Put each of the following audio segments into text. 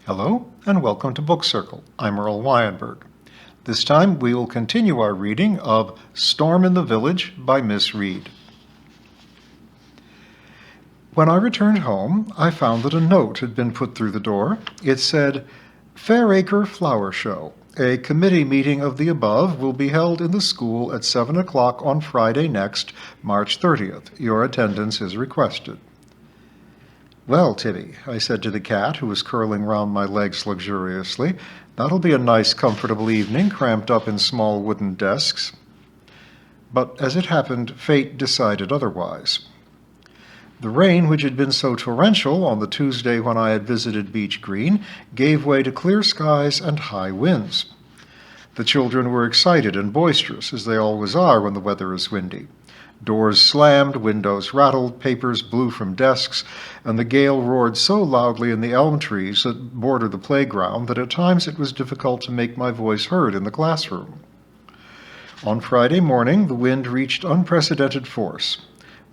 Hello, and welcome to Book Circle. I'm Earl Wyenberg. This time we will continue our reading of Storm in the Village by Miss Reed. When I returned home, I found that a note had been put through the door. It said, "Fairacre Flower Show. A committee meeting of the above will be held in the school at 7 o'clock on Friday next, March 30th. Your attendance is requested." "Well, Tibby," I said to the cat, who was curling round my legs luxuriously, "that'll be a nice, comfortable evening, cramped up in small wooden desks." But as it happened, fate decided otherwise. The rain, which had been so torrential on the Tuesday when I had visited Beech Green, gave way to clear skies and high winds. The children were excited and boisterous, as they always are when the weather is windy. Doors slammed, windows rattled, papers blew from desks, and the gale roared so loudly in the elm trees that border the playground that at times it was difficult to make my voice heard in the classroom. On Friday morning, the wind reached unprecedented force.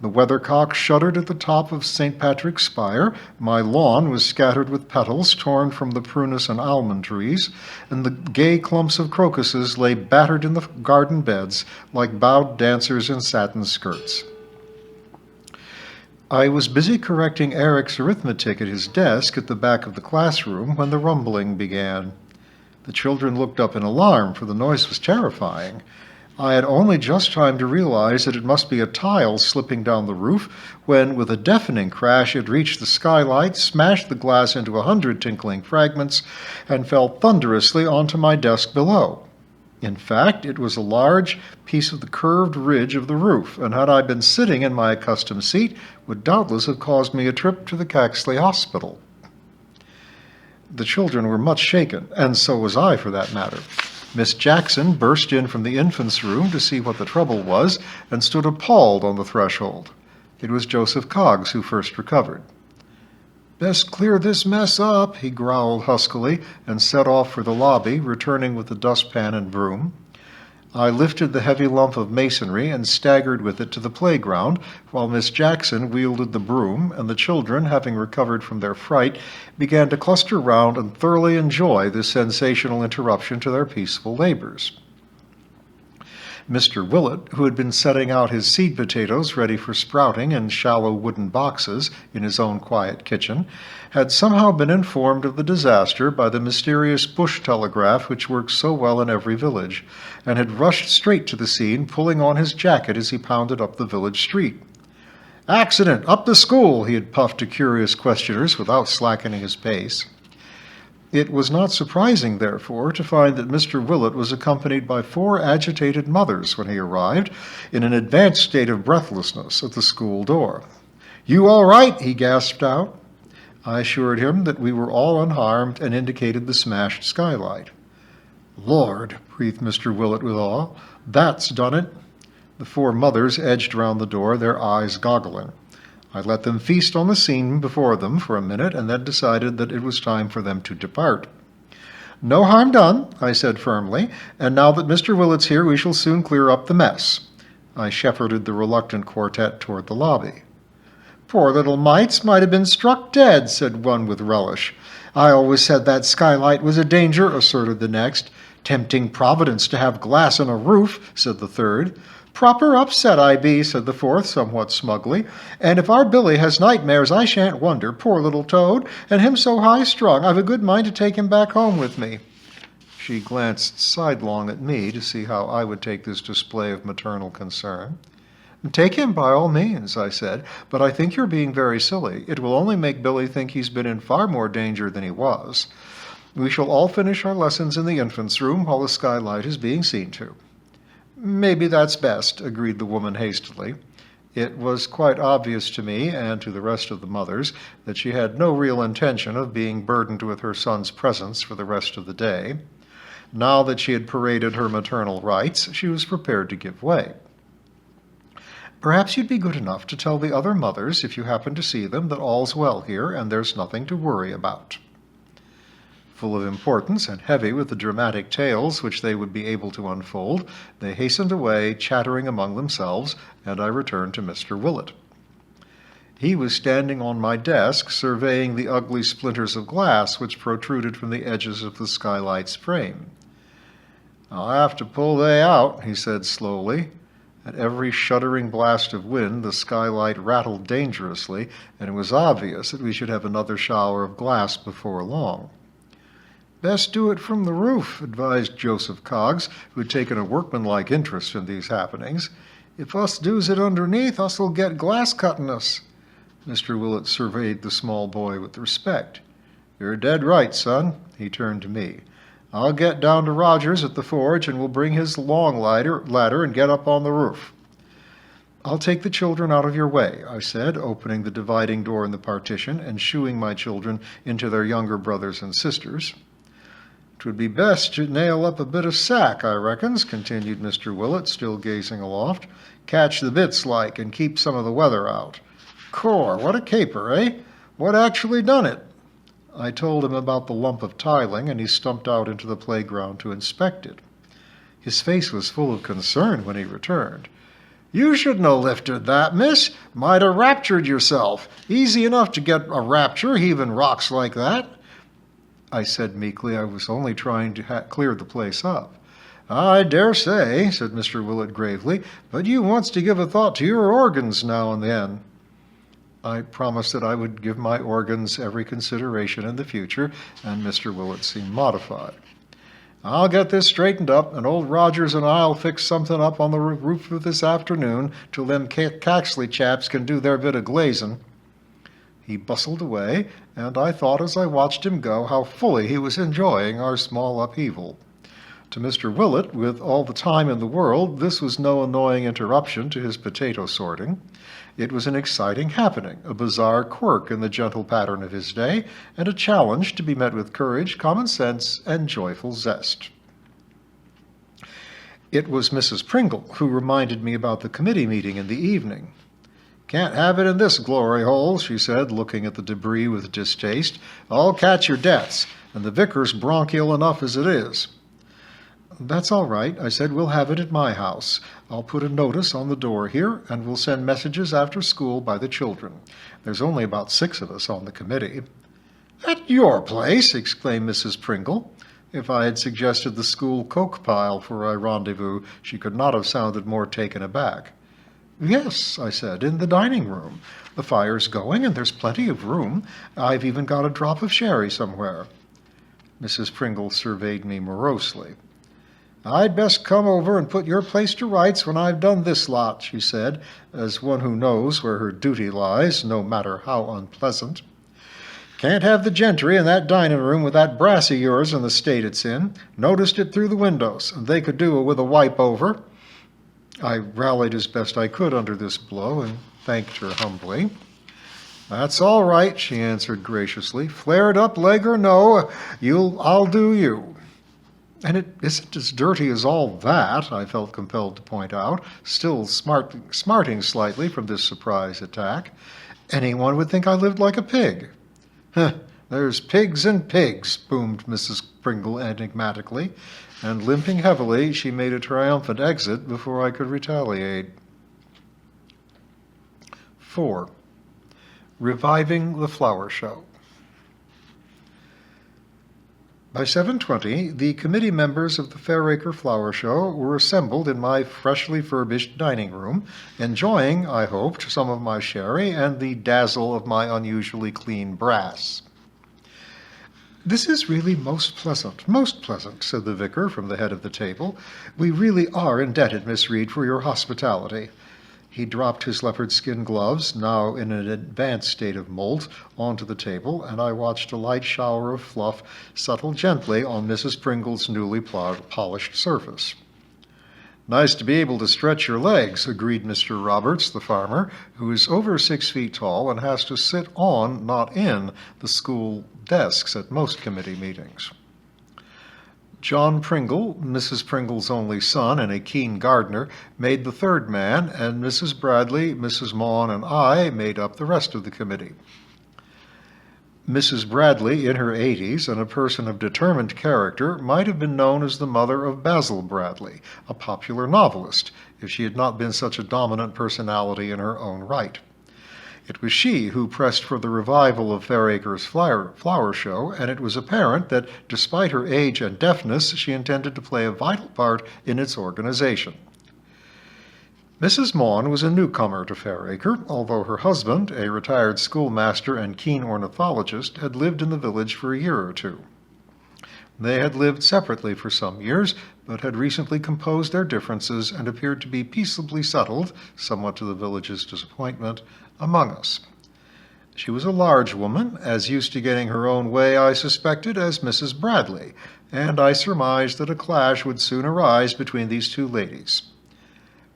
The weathercock shuddered at the top of St. Patrick's spire, my lawn was scattered with petals torn from the prunus and almond trees, and the gay clumps of crocuses lay battered in the garden beds like bowed dancers in satin skirts. I was busy correcting Eric's arithmetic at his desk at the back of the classroom when the rumbling began. The children looked up in alarm, for the noise was terrifying. I had only just time to realize that it must be a tile slipping down the roof when, with a deafening crash, it reached the skylight, smashed the glass into 100 tinkling fragments, and fell thunderously onto my desk below. In fact, it was a large piece of the curved ridge of the roof, and had I been sitting in my accustomed seat, would doubtless have caused me a trip to the Caxley Hospital. The children were much shaken, and so was I, for that matter. Miss Jackson burst in from the infants' room to see what the trouble was, and stood appalled on the threshold. It was Joseph Coggs who first recovered. "Best clear this mess up," he growled huskily, and set off for the lobby, returning with the dustpan and broom. I lifted the heavy lump of masonry and staggered with it to the playground, while Miss Jackson wielded the broom, and the children, having recovered from their fright, began to cluster round and thoroughly enjoy this sensational interruption to their peaceful labors. Mr. Willett, who had been setting out his seed potatoes ready for sprouting in shallow wooden boxes in his own quiet kitchen, had somehow been informed of the disaster by the mysterious bush telegraph which works so well in every village, and had rushed straight to the scene, pulling on his jacket as he pounded up the village street. "Accident! Up the school!" he had puffed to curious questioners without slackening his pace. It was not surprising, therefore, to find that Mr. Willett was accompanied by 4 agitated mothers when he arrived, in an advanced state of breathlessness, at the school door. "You all right?" he gasped out. I assured him that we were all unharmed and indicated the smashed skylight. "Lord," breathed Mr. Willett with awe, "that's done it." The 4 mothers edged round the door, their eyes goggling. I let them feast on the scene before them for a minute, and then decided that it was time for them to depart. "No harm done," I said firmly, "and now that Mr. Willett's here, we shall soon clear up the mess." I shepherded the reluctant quartet toward the lobby. "Poor little mites might have been struck dead," said one with relish. "I always said that skylight was a danger," asserted the next. "Tempting Providence to have glass in a roof," said the third. "Proper upset I be," said the fourth, somewhat smugly. "And if our Billy has nightmares, I shan't wonder. Poor little toad, and him so high-strung, I've a good mind to take him back home with me." She glanced sidelong at me to see how I would take this display of maternal concern. "Take him by all means," I said, "but I think you're being very silly. It will only make Billy think he's been in far more danger than he was. We shall all finish our lessons in the infants' room while the skylight is being seen to." "Maybe that's best," agreed the woman hastily. It was quite obvious to me and to the rest of the mothers that she had no real intention of being burdened with her son's presence for the rest of the day. Now that she had paraded her maternal rights, she was prepared to give way. "Perhaps you'd be good enough to tell the other mothers, if you happen to see them, that all's well here and there's nothing to worry about." Full of importance and heavy with the dramatic tales which they would be able to unfold, they hastened away, chattering among themselves, and I returned to Mr. Willett. He was standing on my desk, surveying the ugly splinters of glass which protruded from the edges of the skylight's frame. "I'll have to pull they out," he said slowly. At every shuddering blast of wind, the skylight rattled dangerously, and it was obvious that we should have another shower of glass before long. "Best do it from the roof," advised Joseph Coggs, who had taken a workmanlike interest in these happenings. "If us doos it underneath, us'll get glass cutting us." Mr. Willett surveyed the small boy with respect. "You're dead right, son." He turned to me. "I'll get down to Rogers at the forge, and we'll bring his long ladder and get up on the roof." "I'll take the children out of your way," I said, opening the dividing door in the partition and shooing my children into their younger brothers and sisters. "'Twould be best to nail up a bit of sack, I reckons," continued Mr. Willett, still gazing aloft. "Catch the bits like, and keep some of the weather out. Cor, what a caper, eh? What actually done it?" I told him about the lump of tiling, and he stumped out into the playground to inspect it. His face was full of concern when he returned. "You shouldn't have lifted that, miss. Might have raptured yourself. Easy enough to get a rapture heaving rocks like that." I said meekly I was only trying to clear the place up. "I dare say," said Mr. Willett gravely, "but you wants to give a thought to your organs now and then." I promised that I would give my organs every consideration in the future, and Mr. Willett seemed modified. "I'll get this straightened up, and old Rogers and I'll fix something up on the roof of this afternoon till them Caxley chaps can do their bit of glazing." He bustled away, and I thought as I watched him go how fully he was enjoying our small upheaval. To Mr. Willett, with all the time in the world, this was no annoying interruption to his potato sorting. It was an exciting happening, a bizarre quirk in the gentle pattern of his day, and a challenge to be met with courage, common sense, and joyful zest. It was Mrs. Pringle who reminded me about the committee meeting in the evening. "Can't have it in this glory hole," she said, looking at the debris with distaste. "I'll catch your deaths, and the vicar's bronchial enough as it is." "That's all right," I said. "We'll have it at my house. I'll put a notice on the door here, and we'll send messages after school by the children. There's only about 6 of us on the committee." "At your place!" exclaimed Mrs. Pringle. If I had suggested the school coke pile for a rendezvous, she could not have sounded more taken aback. "Yes," I said, "in the dining room. The fire's going, and there's plenty of room. I've even got a drop of sherry somewhere." Mrs. Pringle surveyed me morosely. "I'd best come over and put your place to rights when I've done this lot," she said, as one who knows where her duty lies, no matter how unpleasant. "Can't have the gentry in that dining room with that brass of yours in the state it's in. Noticed it through the windows, and they could do it with a wipe over." I rallied as best I could under this blow and thanked her humbly. "That's all right," she answered graciously. "Flare it up, leg or no, I'll do you." "And it isn't as dirty as all that," I felt compelled to point out, still smarting slightly from this surprise attack. "Anyone would think I lived like a pig." "Huh, there's pigs and pigs," boomed Mrs. Pringle enigmatically, and limping heavily, she made a triumphant exit before I could retaliate. 4. Reviving the Flower Show. By 7:20, the committee members of the Fairacre Flower Show were assembled in my freshly furbished dining room, enjoying, I hoped, some of my sherry and the dazzle of my unusually clean brass. "This is really most pleasant, said the vicar from the head of the table. "We really are indebted, Miss Reed, for your hospitality." He dropped his leopard skin gloves, now in an advanced state of molt, onto the table, and I watched a light shower of fluff settle gently on Mrs. Pringle's newly polished surface. "Nice to be able to stretch your legs," agreed Mr. Roberts, the farmer, who is over 6 feet tall and has to sit on, not in, the school desks at most committee meetings. John Pringle, Mrs. Pringle's only son and a keen gardener, made the third man, and Mrs. Bradley, Mrs. Maughan, and I made up the rest of the committee. Mrs. Bradley, in her 80s and a person of determined character, might have been known as the mother of Basil Bradley, a popular novelist, if she had not been such a dominant personality in her own right. It was she who pressed for the revival of Fairacre's flower show, and it was apparent that, despite her age and deafness, she intended to play a vital part in its organization. Mrs. Maughan was a newcomer to Fairacre, although her husband, a retired schoolmaster and keen ornithologist, had lived in the village for a year or two. They had lived separately for some years, but had recently composed their differences and appeared to be peaceably settled, somewhat to the village's disappointment, among us. She was a large woman, as used to getting her own way, I suspected, as Mrs. Bradley, and I surmised that a clash would soon arise between these two ladies.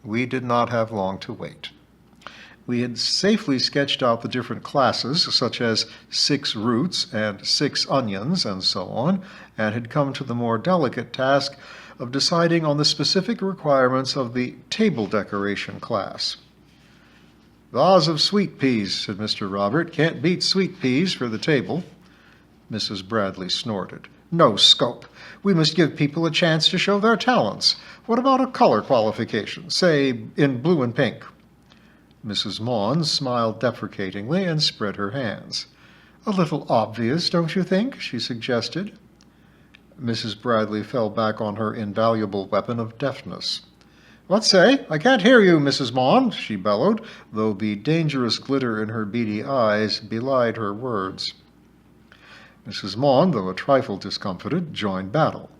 We did not have long to wait. We had safely sketched out the different classes, such as 6 roots and 6 onions, and so on, and had come to the more delicate task of deciding on the specific requirements of the table decoration class. "Vase of sweet peas," said Mr. Robert. "Can't beat sweet peas for the table." Mrs. Bradley snorted. "No scope. We must give people a chance to show their talents. What about a color qualification, say in blue and pink?" Mrs. Maughan smiled deprecatingly and spread her hands. "A little obvious, don't you think?" she suggested. Mrs. Bradley fell back on her invaluable weapon of deafness. "What say? I can't hear you, Mrs. Maughan," she bellowed, though the dangerous glitter in her beady eyes belied her words. Mrs. Maughan, though a trifle discomfited, joined battle.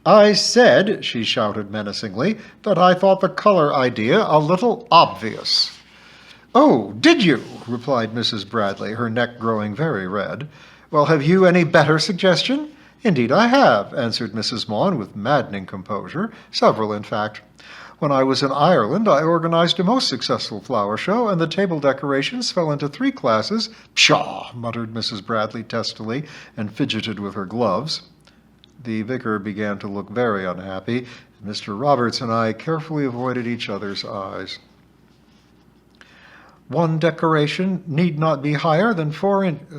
"I said," she shouted menacingly, "that I thought the color idea a little obvious." "Oh, did you?" replied Mrs. Bradley, her neck growing very red. "Well, have you any better suggestion?" "Indeed I have," answered Mrs. Maughan with maddening composure. "Several, in fact. When I was in Ireland, I organized a most successful flower show, and the table decorations fell into 3 classes." "Pshaw!" muttered Mrs. Bradley testily, and fidgeted with her gloves. The vicar began to look very unhappy, and Mr. Roberts and I carefully avoided each other's eyes. One decoration to not be higher than 4 inches,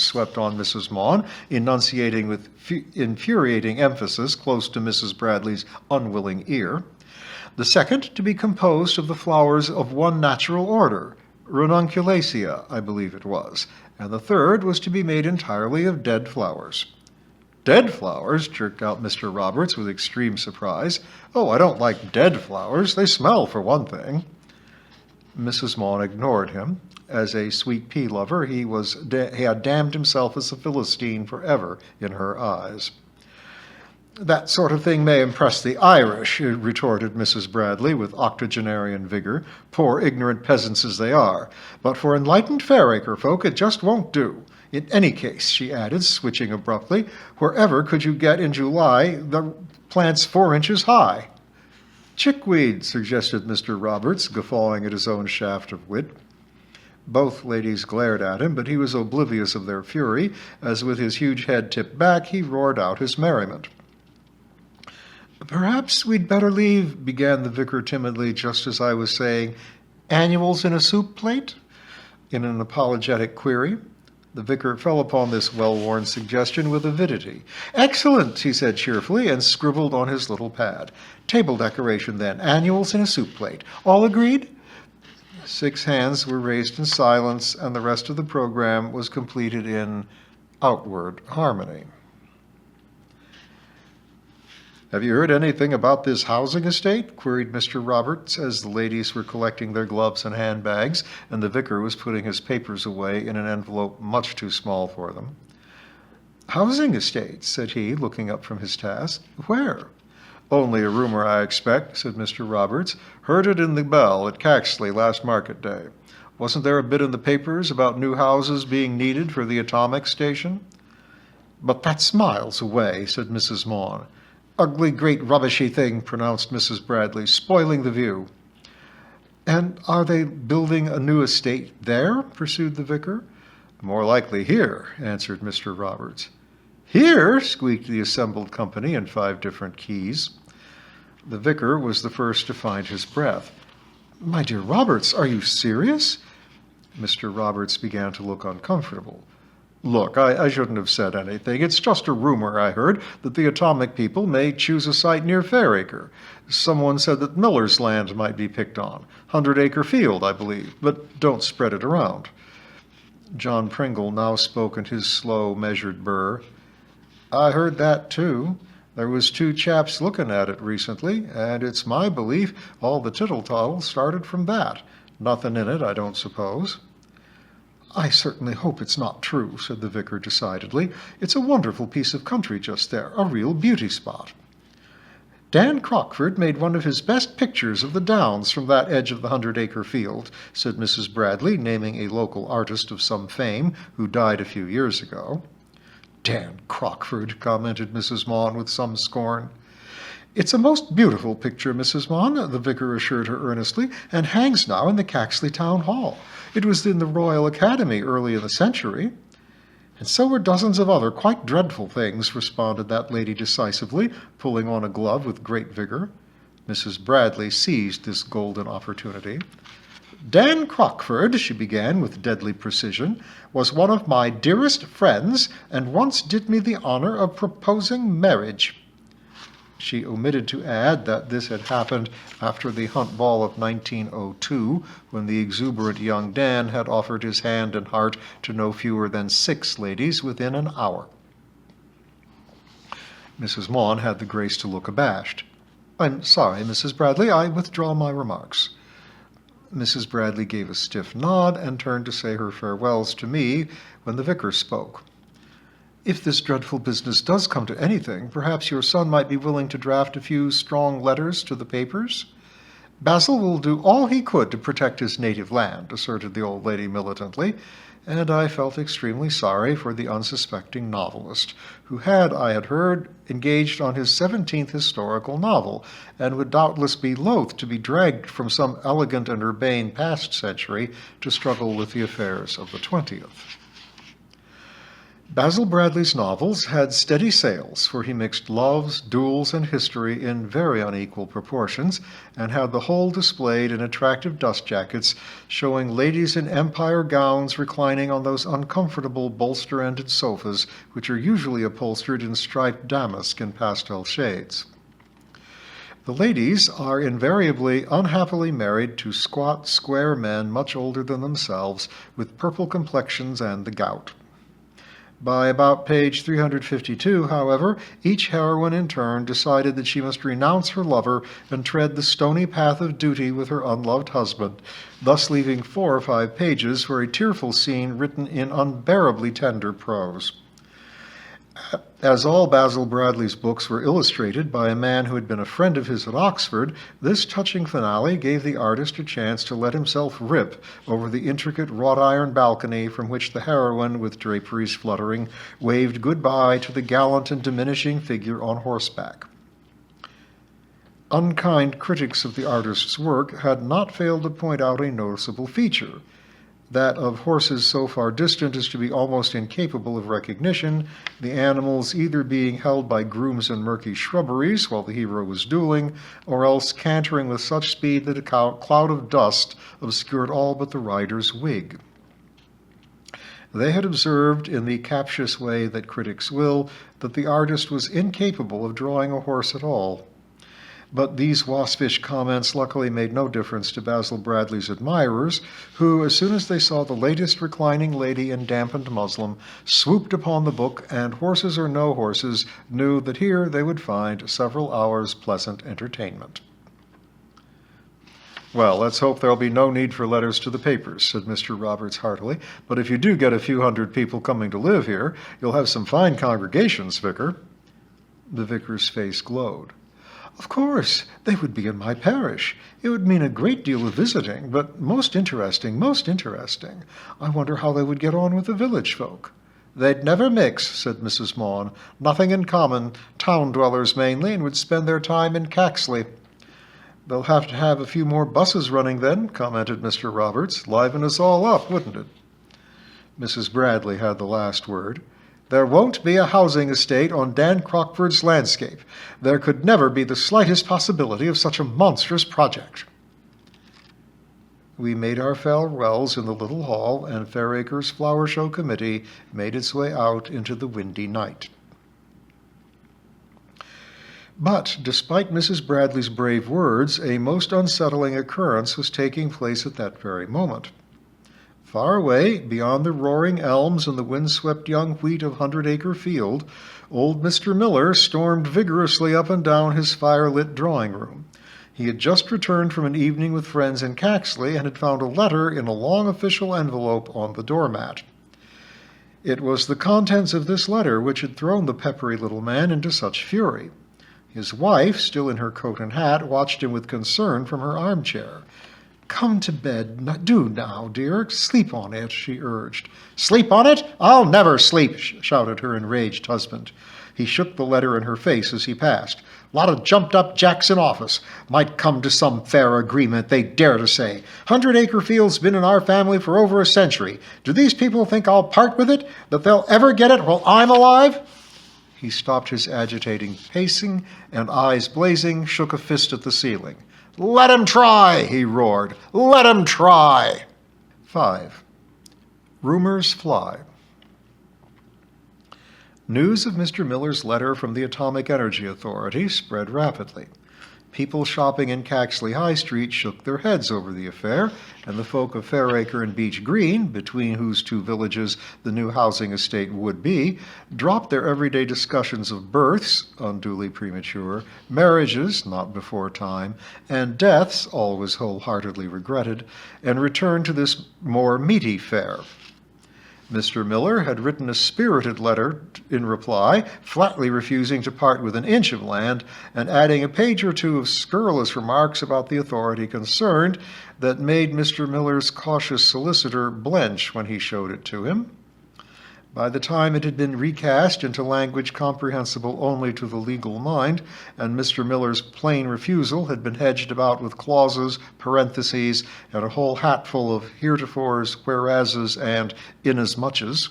swept on Mrs. Maughan, enunciating with infuriating emphasis close to Mrs. Bradley's unwilling ear. The second to be composed of the flowers of one natural order, ranunculacea, I believe it was, and the third was to be made entirely of dead flowers. "Dead flowers?" jerked out Mr. Roberts with extreme surprise. "Oh, I don't like dead flowers. They smell, for one thing." Mrs. Maughan ignored him. As a sweet pea lover, he had damned himself as a Philistine forever in her eyes. "That sort of thing may impress the Irish," retorted Mrs. Bradley with octogenarian vigor, "poor ignorant peasants as they are. But for enlightened Fairacre folk it just won't do. In any case," she added, switching abruptly, "wherever could you get in July the plants 4 inches high?" "Chickweed," suggested Mr. Roberts, guffawing at his own shaft of wit. Both ladies glared at him, but he was oblivious of their fury, as with his huge head tipped back he roared out his merriment. "Perhaps we'd better leave," began the vicar timidly, just as I was saying, "annuals in a soup plate?" in an apologetic query. The vicar fell upon this well-worn suggestion with avidity. "Excellent," he said cheerfully, and scribbled on his little pad. "Table decoration, then. Annuals in a soup plate. All agreed?" 6 hands were raised in silence, and the rest of the program was completed in outward harmony. "Have you heard anything about this housing estate?" queried Mr. Roberts, as the ladies were collecting their gloves and handbags, and the vicar was putting his papers away in an envelope much too small for them. "Housing estate?" said he, looking up from his task. "Where?" "Only a rumor, I expect," said Mr. Roberts. "Heard it in the Bell at Caxley last market day. Wasn't there a bit in the papers about new houses being needed for the atomic station?" "But that's miles away," said Mrs. Maughan. "Ugly, great, rubbishy thing," pronounced Mrs. Bradley, "spoiling the view." "And are they building a new estate there?" pursued the vicar. "More likely here," answered Mr. Roberts. "Here?" squeaked the assembled company in 5 different keys. The vicar was the first to find his breath. "My dear Roberts, are you serious?" Mr. Roberts began to look uncomfortable. Look, I shouldn't have said anything. It's just a rumor I heard that the atomic people may choose a site near Fairacre. Someone said that Miller's land might be picked on. 100-acre field, I believe, but don't spread it around. John Pringle now spoke in his slow, measured burr. I heard that, too. There was 2 chaps looking at it recently, and it's my belief all the tittle-tattle started from that. Nothing in it, I don't suppose. I certainly hope it's not true, said the vicar decidedly. It's a wonderful piece of country just there, a real beauty spot. Dan Crockford made one of his best pictures of the downs from that edge of the 100-acre field, said Mrs. Bradley, naming a local artist of some fame who died a few years ago. Dan Crockford, commented Mrs. Maughan with some scorn. It's a most beautiful picture, Mrs. Maughan, the vicar assured her earnestly, and hangs now in the Caxley Town Hall. It was in the Royal Academy early in the century. And so were dozens of other quite dreadful things, responded that lady decisively, pulling on a glove with great vigor. Mrs. Bradley seized this golden opportunity. Dan Crockford, she began with deadly precision, was one of my dearest friends, and once did me the honor of proposing marriage. She omitted to add that this had happened after the Hunt Ball of 1902, when the exuberant young Dan had offered his hand and heart to no fewer than 6 ladies within an hour. Mrs. Maughan had the grace to look abashed. I'm sorry, Mrs. Bradley, I withdraw my remarks. Mrs. Bradley gave a stiff nod and turned to say her farewells to me when the vicar spoke. If this dreadful business does come to anything, perhaps your son might be willing to draft a few strong letters to the papers. Basil will do all he could to protect his native land, asserted the old lady militantly, and I felt extremely sorry for the unsuspecting novelist, who had, I had heard, engaged on his 17th historical novel, and would doubtless be loath to be dragged from some elegant and urbane past century to struggle with the affairs of the 20th. Basil Bradley's novels had steady sales, for he mixed loves, duels, and history in very unequal proportions, and had the whole displayed in attractive dust jackets, showing ladies in empire gowns reclining on those uncomfortable bolster-ended sofas which are usually upholstered in striped damask and pastel shades. The ladies are invariably unhappily married to squat, square men much older than themselves, with purple complexions and the gout. By about page 352, however, each heroine in turn decided that she must renounce her lover and tread the stony path of duty with her unloved husband, thus leaving 4 or 5 pages for a tearful scene written in unbearably tender prose. As all Basil Bradley's books were illustrated by a man who had been a friend of his at Oxford, this touching finale gave the artist a chance to let himself rip over the intricate wrought-iron balcony from which the heroine, with draperies fluttering, waved goodbye to the gallant and diminishing figure on horseback. Unkind critics of the artist's work had not failed to point out a noticeable feature, that of horses so far distant as to be almost incapable of recognition, the animals either being held by grooms in murky shrubberies while the hero was dueling, or else cantering with such speed that a cloud of dust obscured all but the rider's wig. They had observed, in the captious way that critics will, that the artist was incapable of drawing a horse at all. But these waspish comments luckily made no difference to Basil Bradley's admirers, who, as soon as they saw the latest reclining lady in dampened muslin, swooped upon the book, and horses or no horses, knew that here they would find several hours' pleasant entertainment. Well, let's hope there'll be no need for letters to the papers, said Mr. Roberts heartily. But if you do get a few hundred people coming to live here, you'll have some fine congregations, Vicar. The vicar's face glowed. Of course, they would be in my parish. It would mean a great deal of visiting, but most interesting, most interesting. I wonder how they would get on with the village folk. They'd never mix, said Mrs. Maughan. Nothing in common, town dwellers mainly, and would spend their time in Caxley. They'll have to have a few more buses running then, commented Mr. Roberts. Liven us all up, wouldn't it? Mrs. Bradley had the last word. There won't be a housing estate on Dan Crockford's landscape. There could never be the slightest possibility of such a monstrous project. We made our farewells in the little hall, and Fairacre's flower show committee made its way out into the windy night. But, despite Mrs. Bradley's brave words, a most unsettling occurrence was taking place at that very moment. Far away, beyond the roaring elms and the windswept young wheat of Hundred-Acre Field, old Mr. Miller stormed vigorously up and down his fire-lit drawing-room. He had just returned from an evening with friends in Caxley and had found a letter in a long official envelope on the doormat. It was the contents of this letter which had thrown the peppery little man into such fury. His wife, still in her coat and hat, watched him with concern from her armchair. "Come to bed, do now, dear. Sleep on it," she urged. "Sleep on it? I'll never sleep," shouted her enraged husband. He shook the letter in her face as he passed. "Lot of jumped-up jacks in office. Might come to some fair agreement, they dare to say. Hundred-Acre Field's been in our family for over a century. Do these people think I'll part with it? That they'll ever get it while I'm alive?" He stopped his agitating pacing, and, eyes blazing, shook a fist at the ceiling. "Let him try!" he roared. "Let him try!" 5. Rumors fly. News of Mr. Miller's letter from the Atomic Energy Authority spread rapidly. People shopping in Caxley High Street shook their heads over the affair, and the folk of Fairacre and Beech Green, between whose two villages the new housing estate would be, dropped their everyday discussions of births, unduly premature, marriages, not before time, and deaths, always wholeheartedly regretted, and returned to this more meaty fare. Mr. Miller had written a spirited letter in reply, flatly refusing to part with an inch of land, and adding a page or two of scurrilous remarks about the authority concerned that made Mr. Miller's cautious solicitor blench when he showed it to him. By the time it had been recast into language comprehensible only to the legal mind, and Mr. Miller's plain refusal had been hedged about with clauses, parentheses, and a whole hatful of heretofores, whereases, and inasmuches,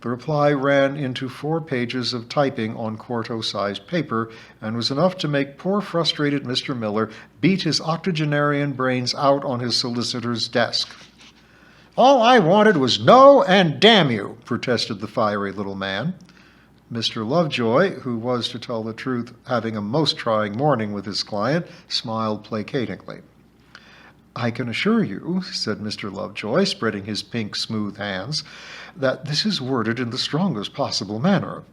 the reply ran into 4 pages of typing on quarto-sized paper, and was enough to make poor frustrated Mr. Miller beat his octogenarian brains out on his solicitor's desk. "All I wanted was no and damn you," protested the fiery little man. Mr. Lovejoy, who was, to tell the truth, having a most trying morning with his client, smiled placatingly. "I can assure you," said Mr. Lovejoy, spreading his pink, smooth hands, "that this is worded in the strongest possible manner."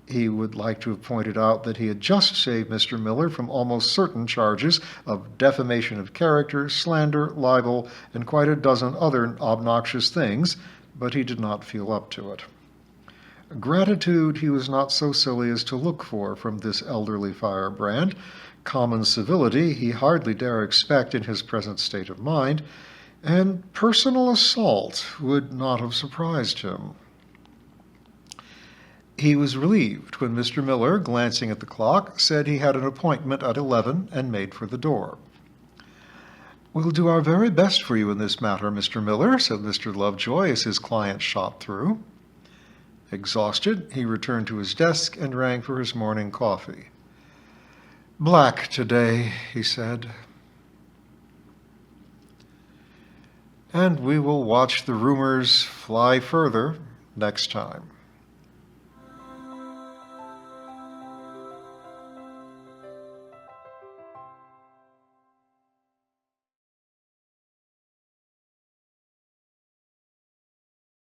He would like to have pointed out that he had just saved Mr. Miller from almost certain charges of defamation of character, slander, libel, and quite a dozen other obnoxious things, but he did not feel up to it. Gratitude he was not so silly as to look for from this elderly firebrand. Common civility he hardly dare expect in his present state of mind, and personal assault would not have surprised him. He was relieved when Mr. Miller, glancing at the clock, said he had an appointment at 11 and made for the door. "We'll do our very best for you in this matter, Mr. Miller," said Mr. Lovejoy as his client shot through. Exhausted, he returned to his desk and rang for his morning coffee. "Black today," he said. And we will watch the rumors fly further next time.